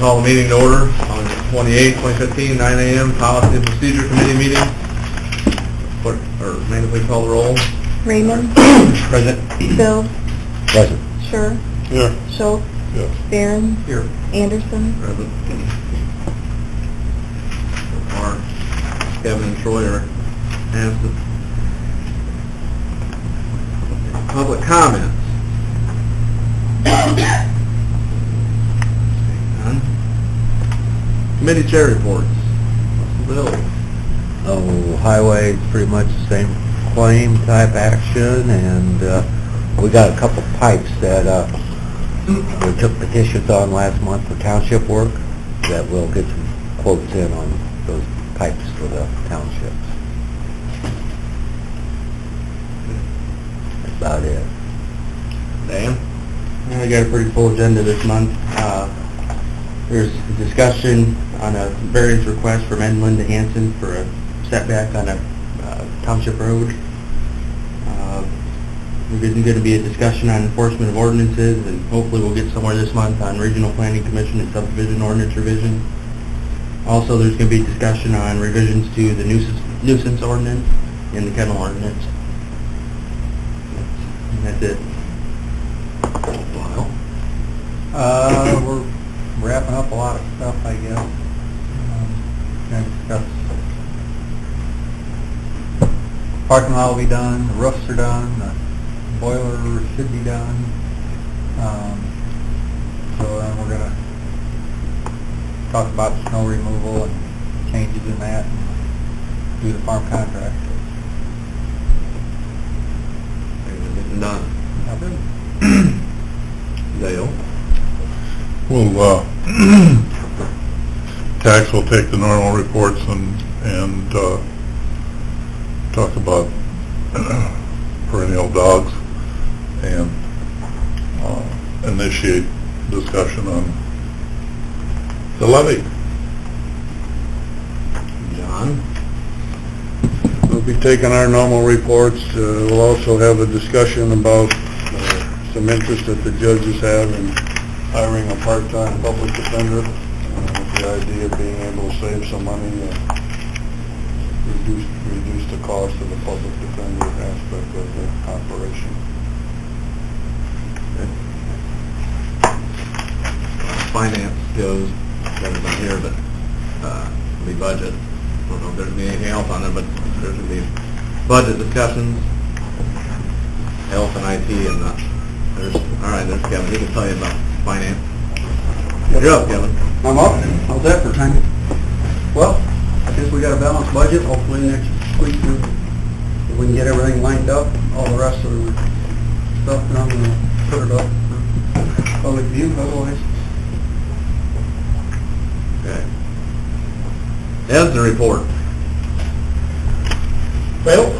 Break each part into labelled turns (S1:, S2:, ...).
S1: call the meeting to order on 28/2015, 9 a.m. Policy and Procedure Committee meeting. Clerk, or Amanda, please call the roll.
S2: Raymond.
S1: Present.
S2: Bill.
S3: Present.
S2: Sure.
S3: Here.
S2: Schultz.
S3: Yes.
S2: Barron.
S1: Here.
S2: Anderson.
S1: Present. Or Kevin and Troy are absent. Public comments. None. Committee chair reports. Bill.
S3: Oh, highway, pretty much the same claim type action, and we got a couple pipes that we took petitions on last month for township work, that we'll get some quotes in on those pipes for the townships. That's about it.
S1: Dan?
S4: We got a pretty full agenda this month. There's a discussion on a variance request from Edmund to Hanson for a setback on a township road. There's going to be a discussion on enforcement of ordinances, and hopefully we'll get somewhere this month on Regional Planning Commission and subdivision ordinance revision. Also, there's going to be discussion on revisions to the nuisance ordinance and the kennel ordinance. And that's it.
S5: We're wrapping up a lot of stuff, I guess. Gonna discuss. Parking lot will be done, the roofs are done, the boiler should be done. So then we're gonna talk about snow removal and changes in that, and do the farm contract.
S1: Everything done. Dale?
S6: Well, tax will take the normal reports and talk about perennial dogs and initiate discussion on the levy.
S1: John?
S7: We'll be taking our normal reports. We'll also have a discussion about some interest that the judges have in hiring a part-time public defender, with the idea of being able to save some money and reduce the cost of the public defender aspect of the operation.
S1: Finance goes, Kevin's not here, but the budget. I don't know if there's anything else on there, but there's going to be budget discussions, health and IT, and there's Kevin. He can tell you about finance. You're up, Kevin.
S5: I'm up. How's that for time? Well, I guess we got a balanced budget. Hopefully next week we can get everything lined up. All the rest of the stuff, and I'm going to put it up for public view otherwise.
S1: Okay. Ed's the report.
S8: Well,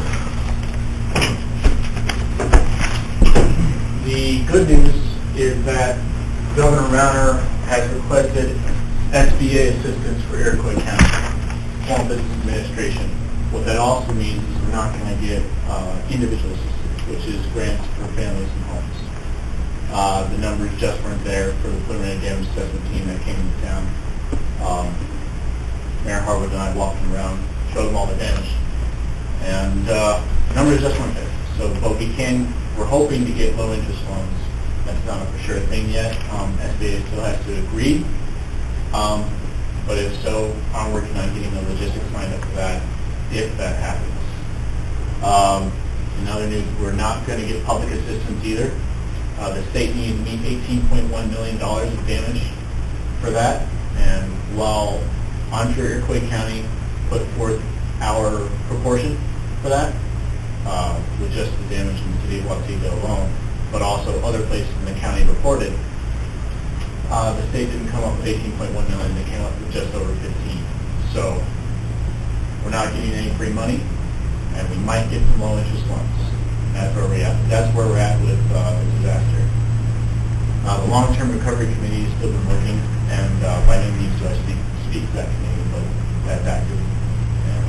S8: the good news is that Governor Rauner has requested SBA assistance for Iroquois County Small Business Administration. What that also means is we're not going to get individual assistance, which is grants for families and homes. The numbers just weren't there for the preliminary damage assessment team that came into town. Mayor Harwood and I walked around, showed them all the damage, and numbers just weren't there. So, but we're hoping to get low interest loans. That's not a for sure thing yet. SBA still has to agree. But if so, I'm working on getting the logistics lined up for that, if that happens. In other news, we're not going to get public assistance either. The state needs to meet $18.1 million of damage for that. And while I'm sure Iroquois County put forth our proportion for that, with just the damage in the city of Watsego alone, but also other places in the county reported, the state didn't come up with 18.1 million, they came up with just over 15. So we're not getting any free money, and we might get some low interest loans. That's where we're at. That's where we're at with the disaster. The long-term recovery committee has still been working, and by no means do I speak to that committee, but that's active and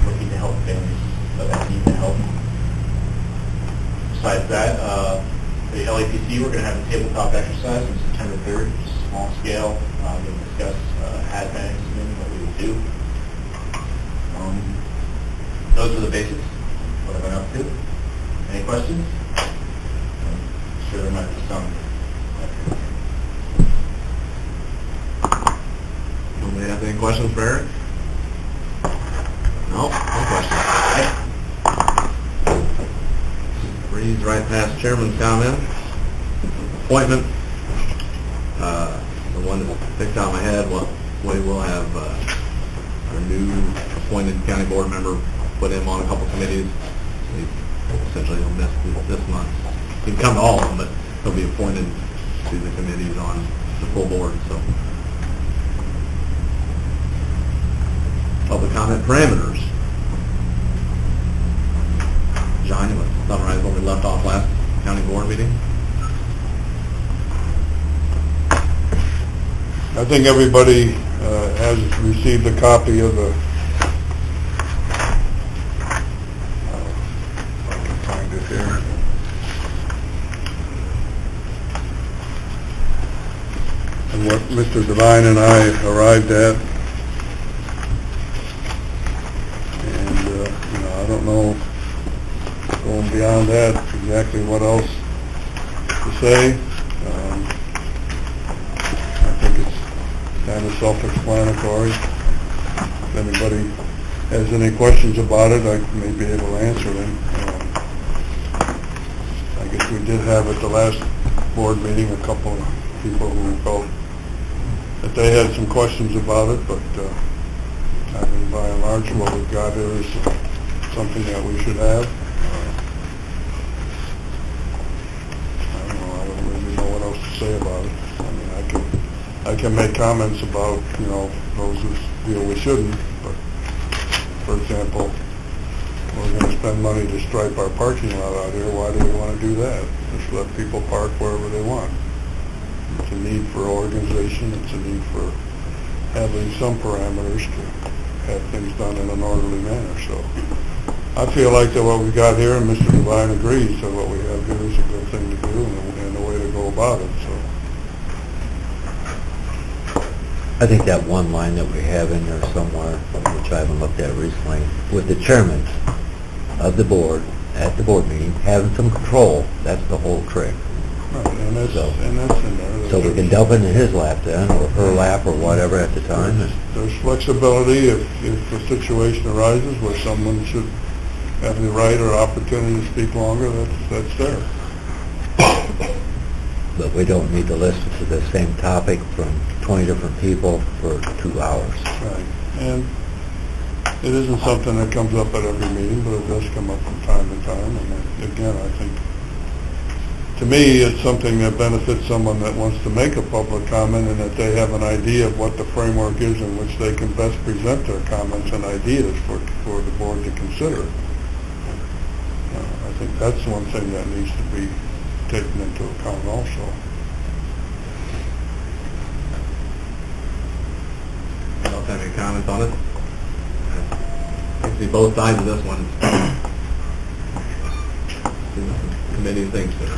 S8: looking to help families that need the help. Besides that, the LAPC, we're going to have a tabletop exercise on September 3rd, small scale. We'll discuss ad management, what we would do. Those are the basics, what I've been up to. Any questions? I'm sure there might be some.
S1: Anybody have any questions for Eric? No questions. Breeze right past chairman's comment. Appointment, the one that sticks out in my head, we will have our new appointed county board member put him on a couple committees. Essentially, he'll miss this month. He can come to all of them, but he'll be appointed to the committees on the full board, so. Public comment parameters. John, you want to summarize what we left off last county board meeting?
S7: I think everybody has received a copy of the, I can find it here. And what Mr. Devine and I arrived at. And, I don't know, going beyond that, exactly what else to say. I think it's kind of self-explanatory. If anybody has any questions about it, I may be able to answer them. I guess we did have at the last board meeting a couple of people who felt that they had some questions about it, but I mean, by and large, what we've got here is something that we should have. I don't really know what else to say about it. I mean, I can make comments about, those who feel we shouldn't, but, for example, we're going to spend money to stripe our parking lot out here. Why do we want to do that? Just let people park wherever they want. It's a need for organization. It's a need for having some parameters to have things done in an orderly manner. So I feel like that what we got here, and Mr. Devine agrees, that what we have here is a good thing to do and a way to go about it. So
S3: I think that one line that we have in there somewhere, which I haven't looked at recently, with the chairman of the board at the board meeting, having some control, that's the whole trick.
S7: right, and that's in there.
S3: So we can dump into his lap then, or her lap, or whatever at the time.
S7: There's flexibility if a situation arises where someone should have the right or opportunity to speak longer, that's there.
S3: But we don't need to listen to the same topic from 20 different people for 2 hours.
S7: Right. And it isn't something that comes up at every meeting, but it does come up from time to time. And again, I think, to me, it's something that benefits someone that wants to make a public comment and that they have an idea of what the framework is in which they can best present their comments and ideas for the board to consider. I think that's one thing that needs to be taken into account also.
S1: Anyone else have any comments on it? I see both sides of this one. See what the committee thinks there.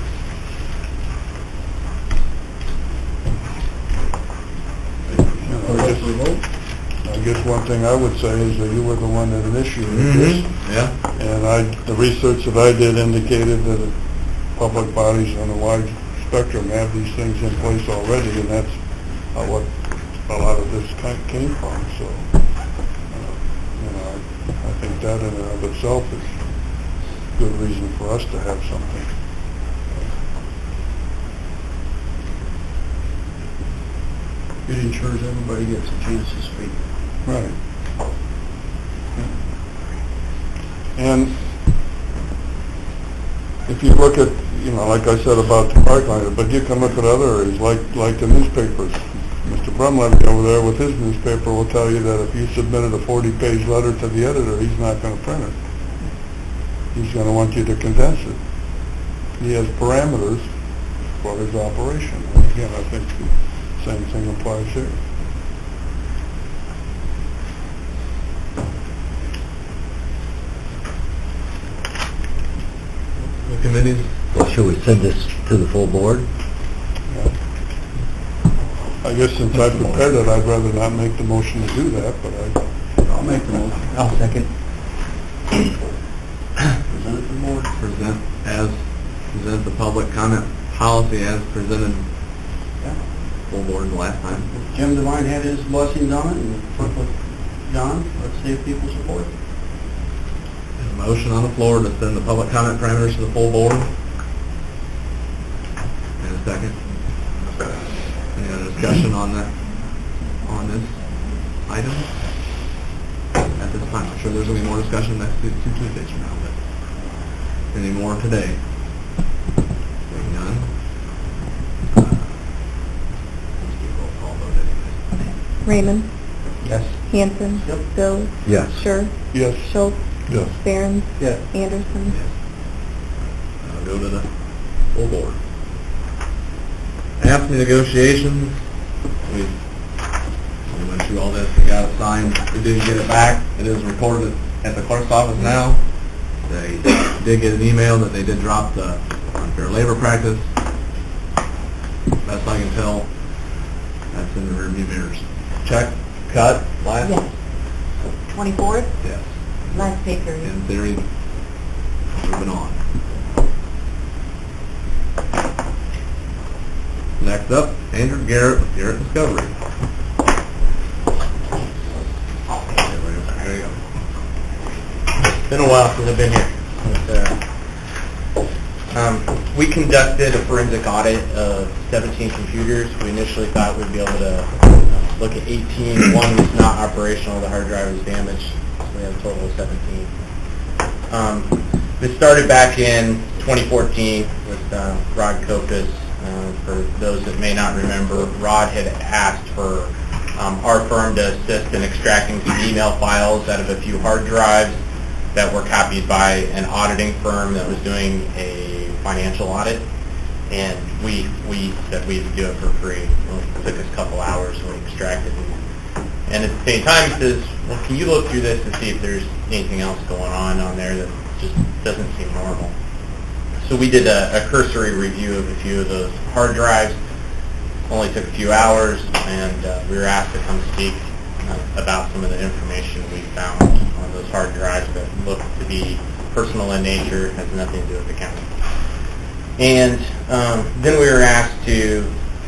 S7: I guess one thing I would say is that you were the one that initiated this.
S1: Yeah.
S7: And the research that I did indicated that public bodies on a wide spectrum have these things in place already, and that's what a lot of this came from. So, I think that in and of itself is good reason for us to have something.
S5: It ensures everybody gets a chance to speak.
S7: Right. And if you look at, like I said about the park line, but you can look at other areas, like the newspapers. Mr. Brumlevy over there with his newspaper will tell you that if you submitted a 40-page letter to the editor, he's not going to print it. He's going to want you to condense it. He has parameters for his operation. And again, I think the same thing applies here.
S1: The committees?
S3: Well, should we send this to the full board?
S7: Yeah.
S6: I guess since I prepared it, I'd rather not make the motion to do that, but
S5: I'll make the motion.
S4: I'll second.
S5: Present it to the board.
S1: Present the public comment policy as presented
S5: Yeah.
S1: full board the last time.
S5: Jim Devine had his blessings on it, and worked with John. Let's see if people support it.
S1: There's a motion on the floor to send the public comment parameters to the full board. And a second. Any other discussion on that, on this item? At this time, I'm sure there's going to be more discussion next two Tuesdays from now, but any more today? Seeing none. Let's do a roll call vote anyways.
S2: Raymond,
S4: Yes.
S2: Hanson,
S5: Yep.
S2: Bill,
S3: Yes.
S2: Sure,
S6: yes.
S2: Schultz,
S6: Yes.
S2: Barron,
S5: Yeah.
S2: Anderson.
S1: Yes. I'll go to the full board. AFSCME negotiations, we went through all this, we got it signed, we didn't get it back, it is recorded at the clerk's office now. They did get an email that they did drop the unfair labor practice. Best I can tell, that's in the rearview mirrors. Check, cut, last?
S2: Yes. 24th,
S1: Yes.
S2: last pay period.
S1: In theory, moving on. Next up, Andrew Garrett with Garrett Discovery. There you go.
S4: It's been a while since I've been here. We conducted a forensic audit of 17 computers. We initially thought we'd be able to look at 18. One was not operational, the hard drive was damaged, so we have a total of 17. This started back in 2014 with Rod Kokas. For those that may not remember, Rod had asked for our firm to assist in extracting some email files out of a few hard drives that were copied by an auditing firm that was doing a financial audit, and we said we'd do it for free. Well, it took us a couple hours and we extracted it. And at the same time, he says, well, can you look through this and see if there's anything else going on there that just doesn't seem normal? So we did a cursory review of a few of those hard drives. Only took a few hours, and we were asked to come speak about some of the information we found on those hard drives that looked to be personal in nature, has nothing to do with the county. And then we were asked to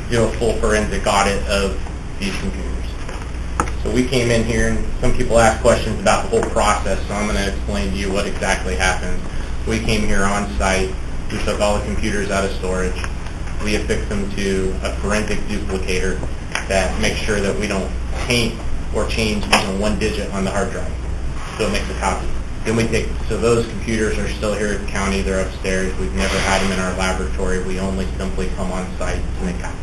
S4: do a full forensic audit of these computers. So we came in here, and some people asked questions about the whole process, so I'm going to explain to you what exactly happened. We came here on site. We took all the computers out of storage. We affixed them to a forensic duplicator that makes sure that we don't taint or change even one digit on the hard drive. So it makes a copy. Then we take, so those computers are still here at the county, they're upstairs. We've never had them in our laboratory. We only simply come on site to make copies.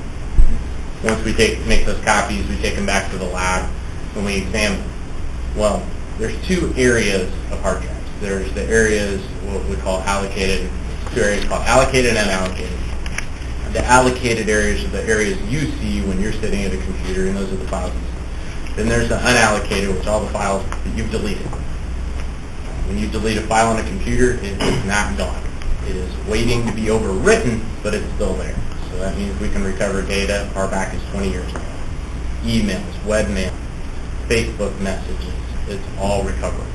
S4: Once we make those copies, we take them back to the lab and we examine them. Well, there's two areas of hard drives. There's the areas, what we call allocated, two areas called allocated and unallocated. The allocated areas are the areas you see when you're sitting at a computer, and those are the files. Then there's the unallocated, which are all the files that you've deleted. When you delete a file on a computer, it is not gone. It is waiting to be overwritten, but it's still there. So that means we can recover data far back as 20 years ago. Emails, webmail, Facebook messages, it's all recoverable.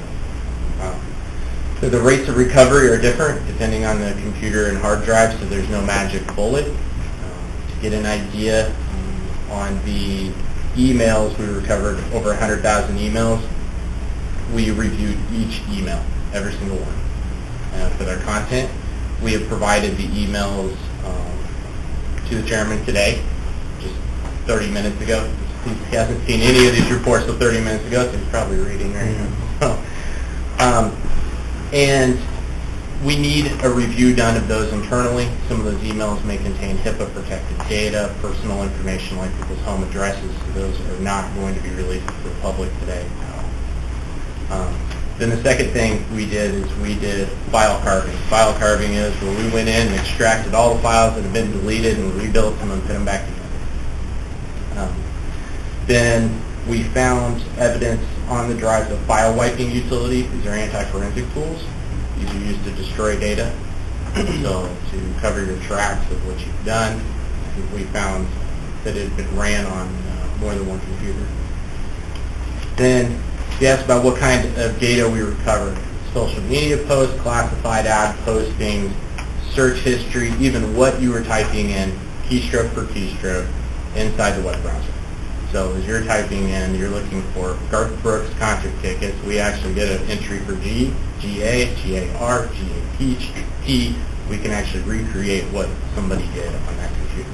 S4: So the rates of recovery are different depending on the computer and hard drive, so there's no magic bullet. To get an idea, on the emails, we recovered over 100,000 emails. We reviewed each email, every single one. For their content, we have provided the emails to the chairman today, just 30 minutes ago. He hasn't seen any of these reports till 30 minutes ago, so he's probably reading right now. And we need a review done of those internally. Some of those emails may contain HIPAA-protected data, personal information like people's home addresses, so those are not going to be released to the public today. Then the second thing we did is we did file carving. File carving is where we went in and extracted all the files that have been deleted and rebuilt them and put them back together. Then we found evidence on the drives of file wiping utility. These are anti-forensic tools. These are used to destroy data. So to cover your tracks of what you've done, we found that it had been ran on more than one computer. Then you asked about what kind of data we recovered. Social media posts, classified ad postings, search history, even what you were typing in, keystroke per keystroke, inside the web browser. So as you're typing in, you're looking for Garth Brooks concert tickets, we actually get an entry for G, GA, GAR, GAP, P. We can actually recreate what somebody did on that computer.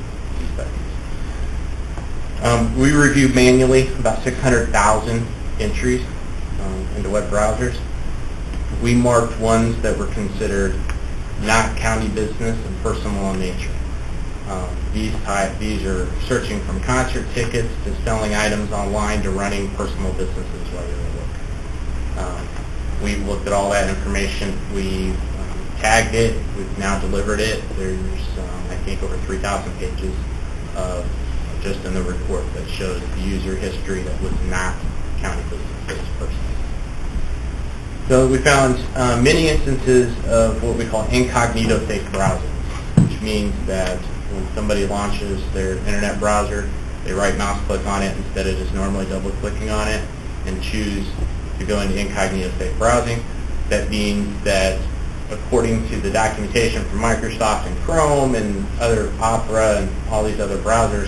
S4: We review manually about 600,000 entries into web browsers. We marked ones that were considered not county business and personal in nature. These are searching from concert tickets to selling items online to running personal businesses while you're at work. We've looked at all that information. We've tagged it. We've now delivered it. There's, I think, over 3,000 pages of just in the report that shows the user history that was not county business personal. So we found many instances of what we call incognito fake browsing, which means that when somebody launches their internet browser, they right mouse click on it instead of just normally double clicking on it and choose to go into incognito fake browsing. That means that according to the documentation from Microsoft and Chrome and other Opera and all these other browsers,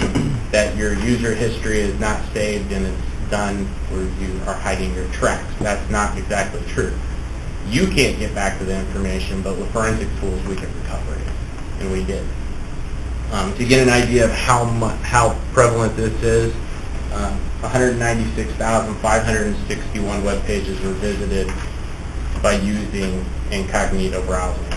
S4: that your user history is not saved and it's done where you are hiding your tracks. That's not exactly true. You can't get back to the information, but with forensic tools we can recover it, and we did. To get an idea of how prevalent this is, 196,561 web pages were visited by using incognito browsing.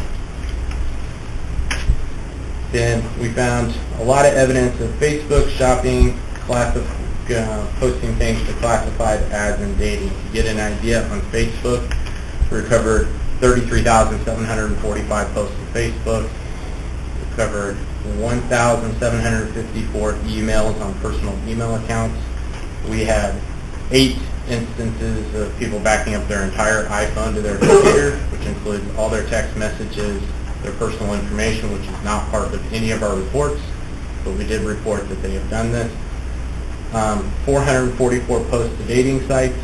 S4: Then we found a lot of evidence of Facebook shopping, posting things to classified ads and dating. To get an idea, on Facebook, we recovered 33,745 posts on Facebook. We recovered 1,754 emails on personal email accounts. We had 8 instances of people backing up their entire iPhone to their computer, which includes all their text messages, their personal information, which is not part of any of our reports, but we did report that they have done this. 444 posts to dating sites,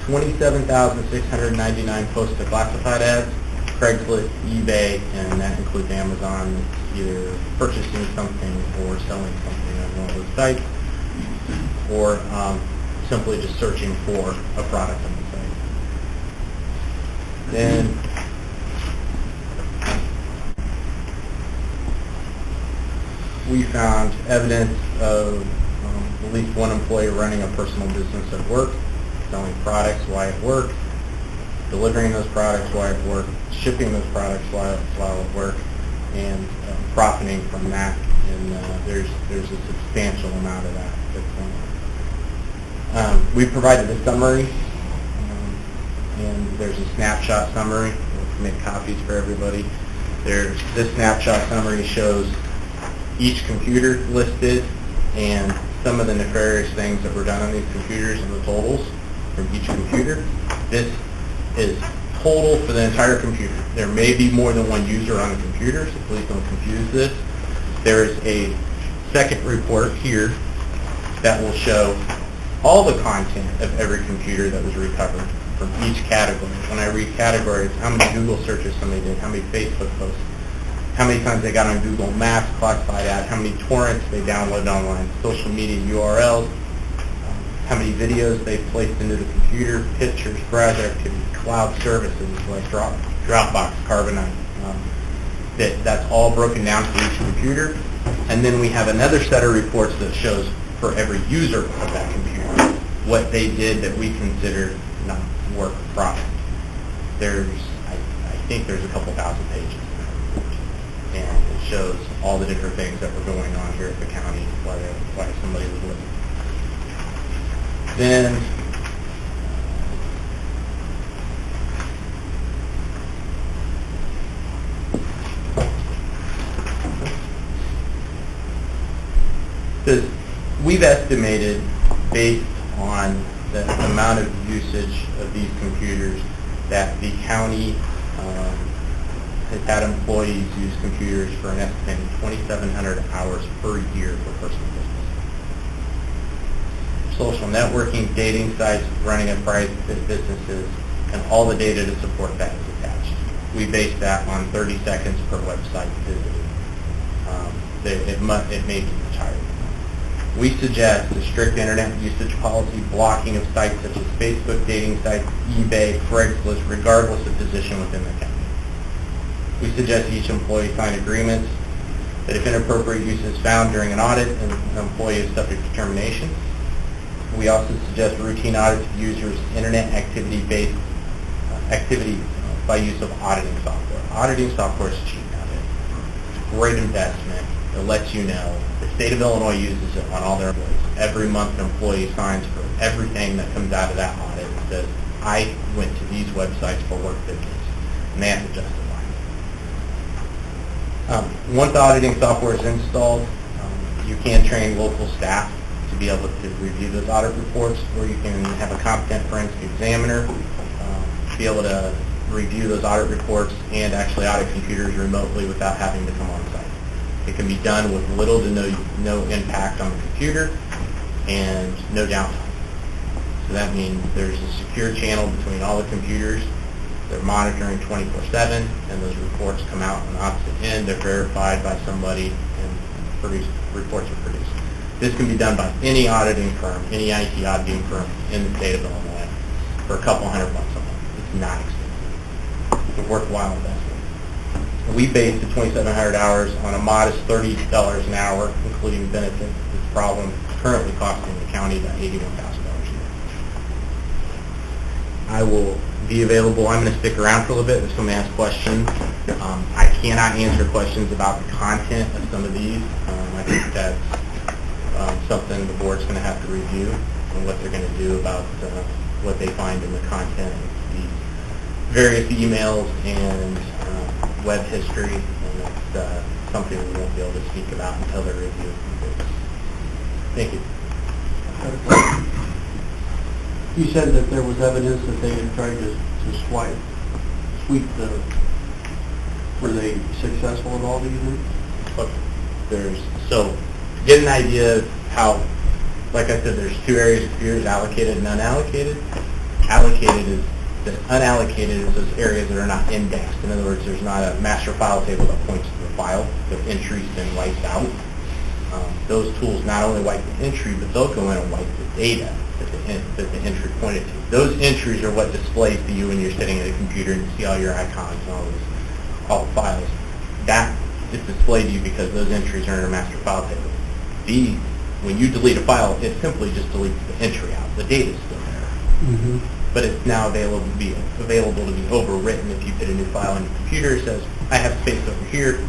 S4: 27,699 posts to classified ads, Craigslist, eBay, and that includes Amazon, either purchasing something or selling something on one of those sites, or simply just searching for a product on the site. Then we found evidence of at least one employee running a personal business at work, selling products while at work, delivering those products while at work, shipping those products while at work, and profiting from that. And there's a substantial amount of that that's going on. We provided a summary, and there's a snapshot summary. We'll make copies for everybody. This snapshot summary shows each computer listed and some of the nefarious things that were done on these computers and the totals from each computer. This is total for the entire computer. There may be more than one user on a computer, so please don't confuse this. There is a second report here that will show all the content of every computer that was recovered from each category. When I read categories, how many Google searches somebody did, how many Facebook posts, how many times they got on Google Maps, classified ad, how many torrents they downloaded online, social media URLs, how many videos they placed into the computer, pictures, browser activity, cloud services like Dropbox, Carbonite. That's all broken down for each computer. And then we have another set of reports that shows for every user of that computer what they did that we consider not work product. I think there's a couple thousand pages. And it shows all the different things that were going on here at the county why somebody was living. Then we've estimated, based on the amount of usage of these computers, that the county has had employees use computers for an estimated 2,700 hours per year for personal business. Social networking, dating sites, running a private businesses, and all the data to support that is attached. We base that on 30 seconds per website visited. It may be much higher. We suggest a strict internet usage policy, blocking of sites such as Facebook, dating sites, eBay, Craigslist, regardless of position within the county. We suggest each employee sign agreements that if inappropriate use is found during an audit, an employee is subject to termination. We also suggest routine audits of users' internet activity by use of auditing software. Auditing software is cheap nowadays. It's a great investment. It lets you know. The state of Illinois uses it on all their employees. Every month an employee signs for everything that comes out of that audit and says, I went to these websites for work business. And they have to justify it. Once the auditing software is installed, you can train local staff to be able to review those audit reports, or you can have a competent forensic examiner be able to review those audit reports and actually audit computers remotely without having to come on site. It can be done with little to no impact on the computer and no downtime. So that means there's a secure channel between all the computers. They're monitoring 24/7, and those reports come out on the opposite end. They're verified by somebody, and reports are produced. This can be done by any auditing firm, any IT auditing firm in the state of Illinois for a couple $100 a month. It's not expensive. It's a worthwhile investment. We base the 2,700 hours on a modest $30 an hour, including benefits. This problem currently costing the county about $81,000 a year. I will be available. I'm going to stick around for a little bit if somebody has questions. I cannot answer questions about the content of some of these. I think that's something the board's going to have to review and what they're going to do about what they find in the content of these various emails and web history, and it's something we won't be able to speak about until they're reviewed. Thank you.
S5: You said that there was evidence that they had tried to sweep the, were they successful at all, do you think?
S4: So to get an idea of how, like I said, there's two areas of computers, allocated and unallocated. Allocated is that unallocated is those areas that are not indexed. In other words, there's not a master file table that points to the file. The entry's been wiped out. Those tools not only wipe the entry, but they'll go in and wipe the data that the entry pointed to. Those entries are what displays to you when you're sitting at a computer and you see all your icons and all the files. That is displayed to you because those entries are in a master file table. When you delete a file, it simply just deletes the entry out. The data is still there.
S5: Mm-hmm.
S4: But it's now available to be overwritten. If you put a new file on your computer, it says, I have space over here,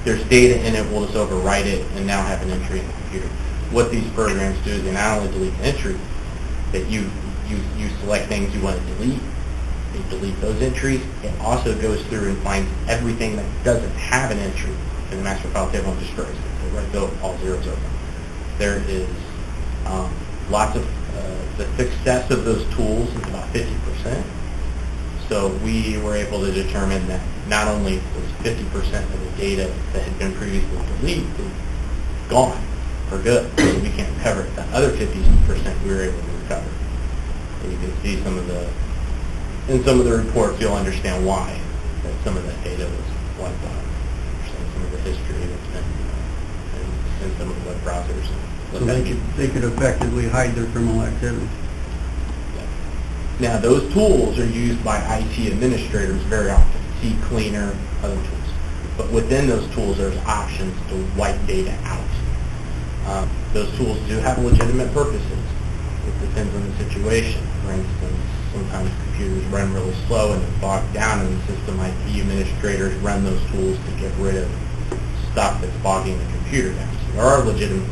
S4: there's data in it, we'll just overwrite it and now have an entry in the computer. What these programs do is they not only delete the entry, that you select things you want to delete, they delete those entries. It also goes through and finds everything that doesn't have an entry in the master file table and destroys it. So right, go all zeros over. There is lots of the success of those tools is about 50%. So we were able to determine that not only was 50% of the data that had been previously deleted gone for good, so we can't recover it. The other 50% we were able to recover. And you can see in some of the reports, you'll understand why that some of that data was wiped out. Some of the history that's been in some of the web browsers.
S5: So they could effectively hide their criminal activity.
S4: Now, those tools are used by IT administrators very often, CCleaner, other tools. But within those tools, there's options to wipe data out. Those tools do have legitimate purposes. It depends on the situation. For instance, sometimes computers run really slow and they're bogged down in the system. IT administrators run those tools to get rid of stuff that's bogging the computer down. So there are legitimate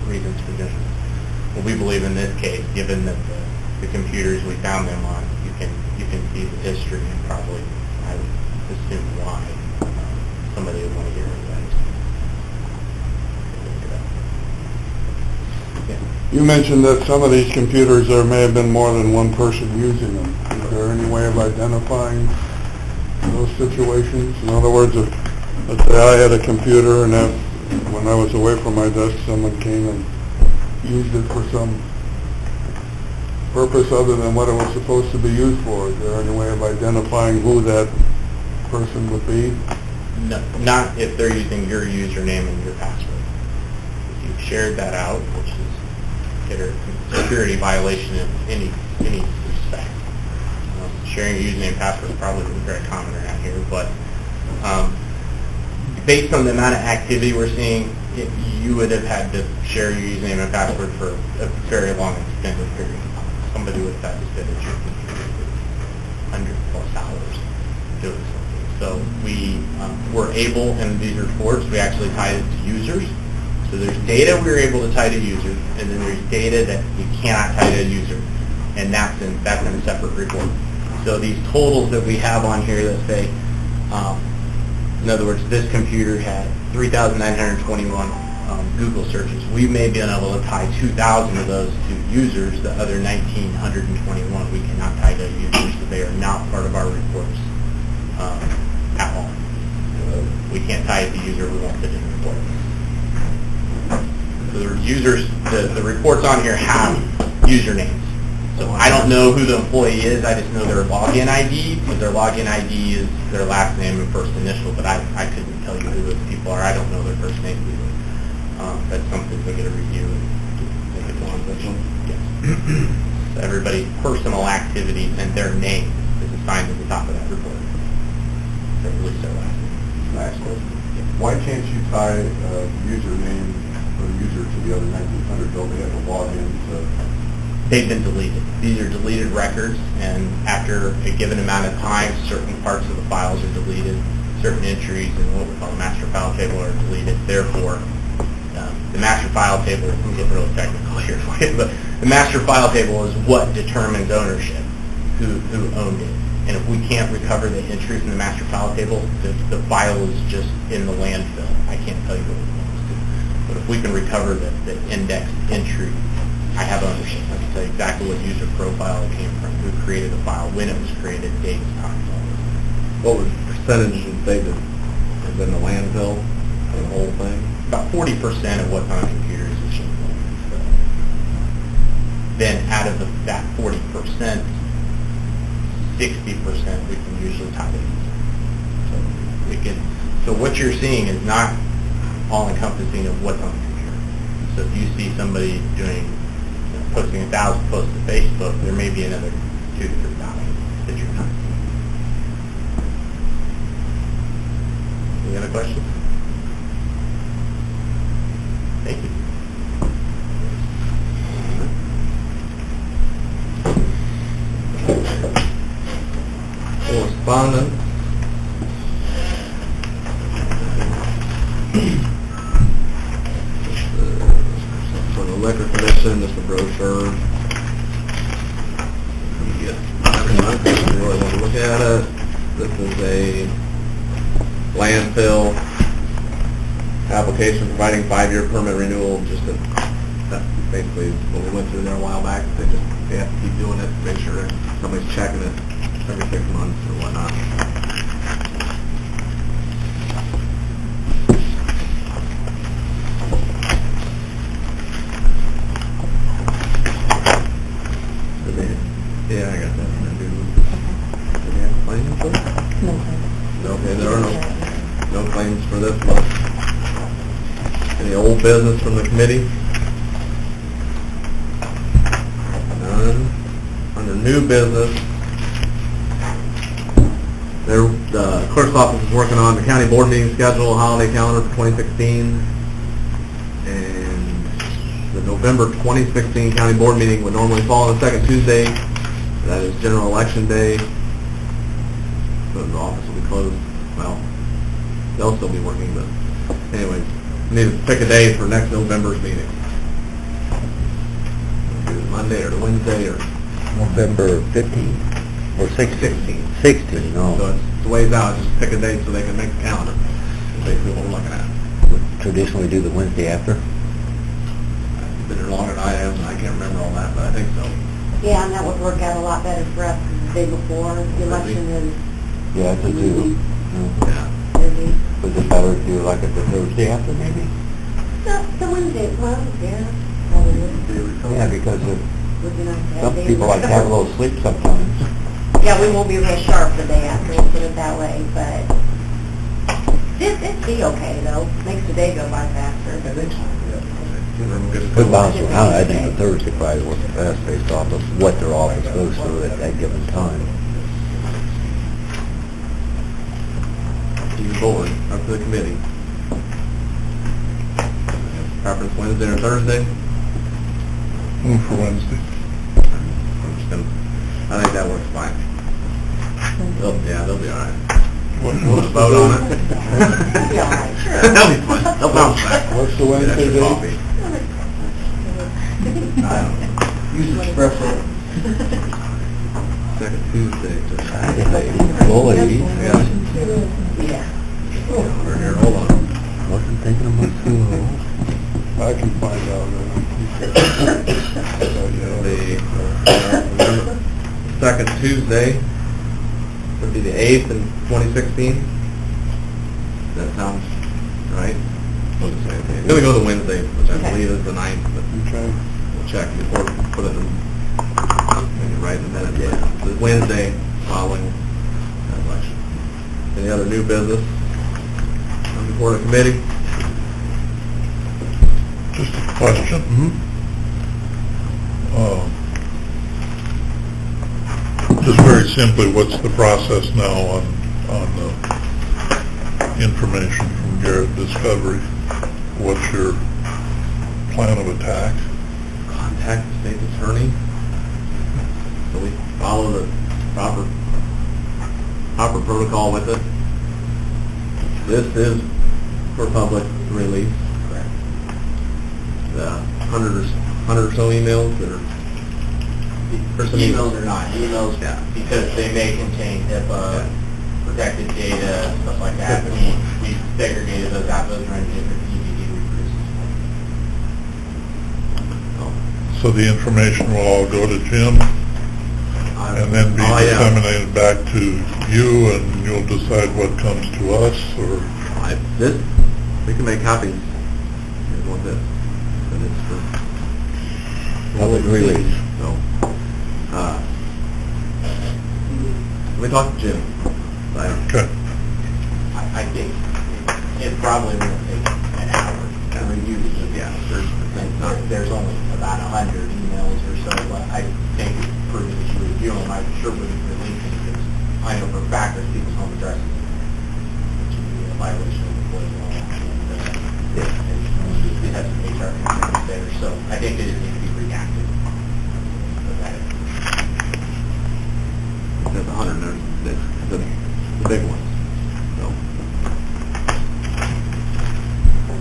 S4: reasons for doing this. Well, we believe in this case, given that the computers we found them on, you can see the history and probably, I would assume, why somebody would want to get rid of that. Yeah.
S7: You mentioned that some of these computers, there may have been more than one person using them. Is there any way of identifying those situations? In other words, if, let's say I had a computer and that, when I was away from my desk, someone came and used it for some purpose other than what it was supposed to be used for. Is there any way of identifying who that person would be?
S4: No, not if they're using your username and your password. If you've shared that out, which is considered a security violation in any respect. Sharing your username and password is probably very common around here, but based on the amount of activity we're seeing, you would have had to share your username and password for a very long extended period of time. Somebody would have had to sit at your computer for 100+ hours doing something. So we were able, in these reports, we actually tied it to users. So there's data we were able to tie to users, and then there's data that we cannot tie to a user, and that's in a separate report. So these totals that we have on here that say, in other words, this computer had 3,921 Google searches. We may be unable to tie 2,000 of those to users. The other 1,921 we cannot tie to users, so they are not part of our reports at all. We can't tie it to user, we won't put it in the report. So the users, the reports on here have usernames. So I don't know who the employee is, I just know their login ID, but their login ID is their last name and first initial, but I couldn't tell you who those people are. I don't know their first name either. That's something we get a review and make it one. Yes. So everybody's personal activity and their name is assigned at the top of that report. Or at least their last name.
S6: Last question. Why can't you tie username or user to the other 1,900? Don't they have to log in to?
S4: They've been deleted. These are deleted records, and after a given amount of time, certain parts of the files are deleted, certain entries in what we call the master file table are deleted. Therefore, the master file table, I'm getting really technical here for you, but the master file table is what determines ownership, who owned it. And if we can't recover the entry from the master file table, the file is just in the landfill. I can't tell you what it belongs to. But if we can recover the indexed entry, I have ownership. I can tell you exactly what user profile it came from, who created the file, when it was created, dates, times, all this.
S1: What was the percentage you say that is in the landfill for the whole thing?
S4: About 40% of what's on a computer is machine learning. So then out of that 40%, 60% we can usually tie to. So what you're seeing is not all-encompassing of what's on the computer. So if you see somebody posting 1,000 posts to Facebook, there may be another 2,000 to 3,000 that you're not seeing. Any other questions? Thank you.
S1: Correspondence. For the liquor commission, just a brochure. You get every month if you really want to look at it. This is a landfill application providing 5-year permit renewal. That's basically what we went through there a while back. They have to keep doing it, make sure somebody's checking it every 6 months or whatnot. Yeah, I got that. Do you have claims for it?
S2: No.
S1: Okay, there are no claims for this month. Any old business from the committee? None. Under new business, the clerk's office is working on the county board meeting schedule, holiday calendar for 2016. And the November 2016 county board meeting would normally fall on the second Tuesday. That is general election day. So the office will be closed. Well, they'll still be working, but anyways, we need to pick a day for next November's meeting. Either Monday or the Wednesday or
S3: November 15th or 16th? 16, no.
S1: So it's a ways out. Just pick a date so they can make the calendar. That's basically what we're looking at.
S3: We traditionally do the Wednesday after.
S1: I've been here longer than I have, and I can't remember all that, but I think so.
S2: Yeah, and that would work out a lot better for us, 'cause the day before the election is
S3: Yeah, it's a zoo.
S1: Yeah.
S2: Busy.
S3: Was it better to do like at the Thursday after maybe?
S2: No, the Wednesday, well, yeah, probably would.
S3: Yeah, because
S2: Would be nice to have
S3: some
S2: days.
S3: people like to have a little sleep sometimes.
S2: Yeah, we won't be real sharp the day after, we'll put it that way, but it'd be okay though. Makes the day go by faster.
S3: Good bounce around, I think the Thursday probably works the best based off of what their office goes through at that given time.
S1: To the board, up to the committee. Preference Wednesday or Thursday?
S7: Move for Wednesday.
S1: I'm just gonna, I think that works fine. They'll be all right.
S7: What-
S1: We'll
S7: what's the
S1: vote on
S7: date?
S1: it.
S2: It'll be all right, sure.
S1: They'll be fine. They'll bounce back.
S7: What's the
S1: Get
S7: Wednesday
S1: extra
S7: date?
S1: coffee.
S5: Use espresso.
S1: Second Tuesday.
S3: Fully,
S1: Yeah.
S2: Yeah.
S1: We're here, hold on.
S3: wasn't thinking of my school.
S7: I can find out.
S1: The second Tuesday would be the 8th in 2016. That sounds right? We'll just say, okay. It's gonna go to Wednesday, which I
S2: Okay.
S1: believe is the 9th, but
S7: Okay.
S1: we'll check before we put it in, maybe right in a minute. Yeah. The Wednesday following that election. Any other new business? Before the committee?
S7: Just a question. Just very simply, what's the process now on the information from Garrett Discovery? What's your plan of attack?
S1: Contact the state attorney. So we follow the proper protocol with it. This is for public release. Correct. The 100 or so emails that are...
S8: Emails are not, emails,
S1: Yeah.
S8: because they may contain HIPAA, protected data, stuff like that. We segregated those out, those are in different DVD reproduces.
S7: So the information will all go to Jim and then be
S1: Oh, yeah.
S7: disseminated back to you, and you'll decide what comes to us, or?
S1: This, we can make copies. Here's what this, but it's for...
S3: Public release.
S1: So, let me talk to Jim.
S7: Okay.
S8: I think it probably will take an hour to review the emails. There's only about 100 emails or so, but I think it's prudent to review them. I'm sure we can release them because I know for a fact there's people's home addresses, which would be a violation of employee law. And we have some HR concerns there, so I think they just need to be redacted.
S1: There's 100 there, the big ones. So,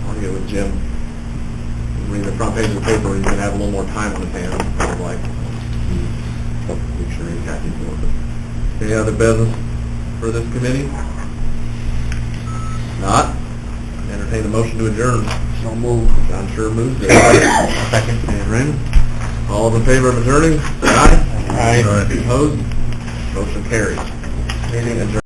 S1: I'll get with Jim. Read the front page of the paper, and you can have a little more time on his hands, kind of like, make sure he's got these for it. Any other business for this committee? Not? Entertain the motion to adjourn.
S7: So move.
S1: John sure moves it. Second. And Raymond? All in favor of adjourning? Aye.
S7: Aye.
S1: Opposed? Motion carries. Meeting adjourned.